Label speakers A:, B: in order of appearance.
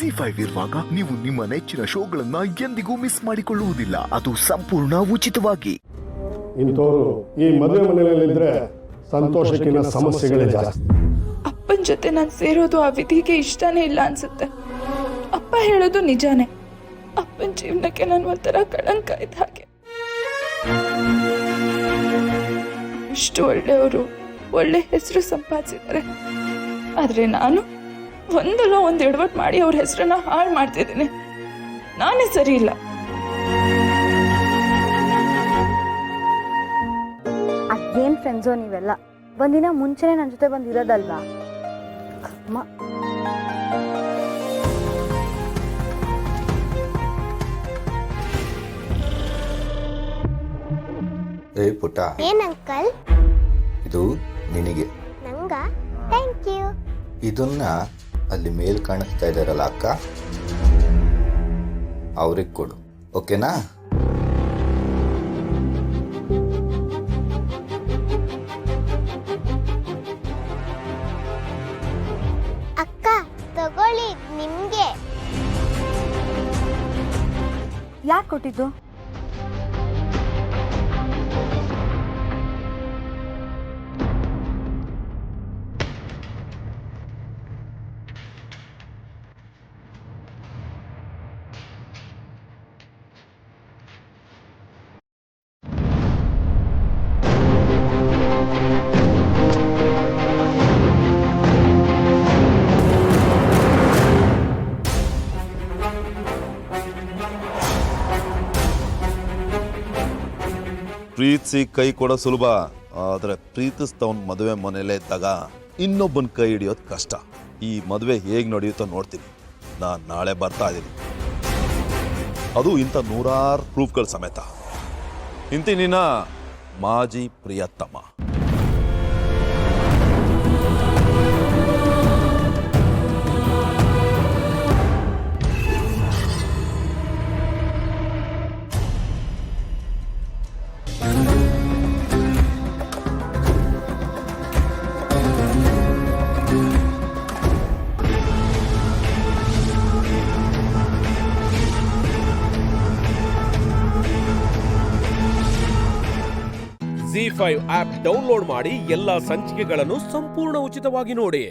A: ZEE5 ಇರುವಾಗ ನೀವು ನಿಮ್ಮ ನೆಚ್ಚಿನ ಶೋಗಳನ್ನ ಎಂದಿಗೂ ಮಿಸ್ ಮಾಡಿಕೊಳ್ಳುವುದಿಲ್ಲ. ಅದು ಸಂಪೂರ್ಣ ಉಚಿತವಾಗಿ.
B: ಇಂಥವ್ರು ಈ ಮದುವೆ ಮನೆಯಲ್ಲಿದ್ರೆ ಸಂತೋಷಕ್ಕಿಂತ ಸಮಸ್ಯೆಗಳೇ ಜಾಸ್ತಿ.
C: ಅಪ್ಪನ ಜೊತೆ ನಾನು ಸೇರೋದು ಆ ವಿಧಿಗೆ ಇಷ್ಟನೇ ಇಲ್ಲ ಅನ್ಸುತ್ತೆ. ಅಪ್ಪ ಹೇಳೋದು ನಿಜಾನೇ. ಅಪ್ಪನ ಜೀವನಕ್ಕೆ ನಾನು ಒಂಥರ ಕಳಂಕ ಇದ್ದ ಹಾಗೆ. ಇಷ್ಟು ಒಳ್ಳೆಯವರು, ಒಳ್ಳೆ ಹೆಸರು ಸಂಪಾದಿಸಿದ್ದಾರೆ. ಆದ್ರೆ ನಾನು ಒಂದಲ್ಲ ಒಂದು ಎಡವಟ್ಟು ಮಾಡಿ ಅವ್ರ ಹೆಸರನ್ನ ಹಾಳು ಮಾಡ್ತಿದ್ದೀನಿ. ನಾನೇ ಸರಿ ಇಲ್ಲ.
D: ಅದೇನ್ ಫ್ರೆಂಡ್ಸೋ ನೀವೆಲ್ಲ. ಒಂದಿನ ಮುಂಚೆನೆ ನನ್ನ ಜೊತೆ ಬಂದಿರೋದಲ್ವಾ?
E: ಏ ಪುಟ್ಟ,
F: ಏನ್ ಅಂಕಲ್?
E: ಇದು ನಿನಗೆ.
F: ನಂಗ? Thank you.
E: ಇದನ್ನ ಅಲ್ಲಿ ಮೇಲ್ ಕಾಣಿಸ್ತಾ ಇದ್ದಾರಲ್ಲ ಅಕ್ಕ, ಅವ್ರಿಗೆ ಕೊಡು, ಓಕೆನಾ?
F: ಅಕ್ಕ ತಗೊಳ್ಳಿ, ನಿಮ್ಗೆ.
D: ಯಾಕೆ ಕೊಟ್ಟಿದ್ದು?
G: ಪ್ರೀತಿಸಿ ಕೈ ಕೊಡೋ ಸುಲಭ, ಆದರೆ ಪ್ರೀತಿಸ್ತವನ್ ಮದುವೆ ಮನೇಲೆ ಇದ್ದಾಗ ಇನ್ನೊಬ್ಬನ ಕೈ ಹಿಡಿಯೋದು ಕಷ್ಟ. ಈ ಮದುವೆ ಹೇಗೆ ನಡೆಯುತ್ತೋ ನೋಡ್ತೀನಿ. ನಾನು ನಾಳೆ ಬರ್ತಾ ಇದ್ದೀನಿ, ಅದು ಇಂಥ 100 ಪ್ರೂಫ್ಗಳ ಸಮೇತ. ಇಂತಿನ ಮಾಜಿ ಪ್ರಿಯತಮ.
H: ZEE5 ಆಪ್ ಡೌನ್ಲೋಡ್ ಮಾಡಿ ಎಲ್ಲಾ ಸಂಚಿಕೆಗಳನ್ನು ಸಂಪೂರ್ಣ ಉಚಿತವಾಗಿ ನೋಡಿ.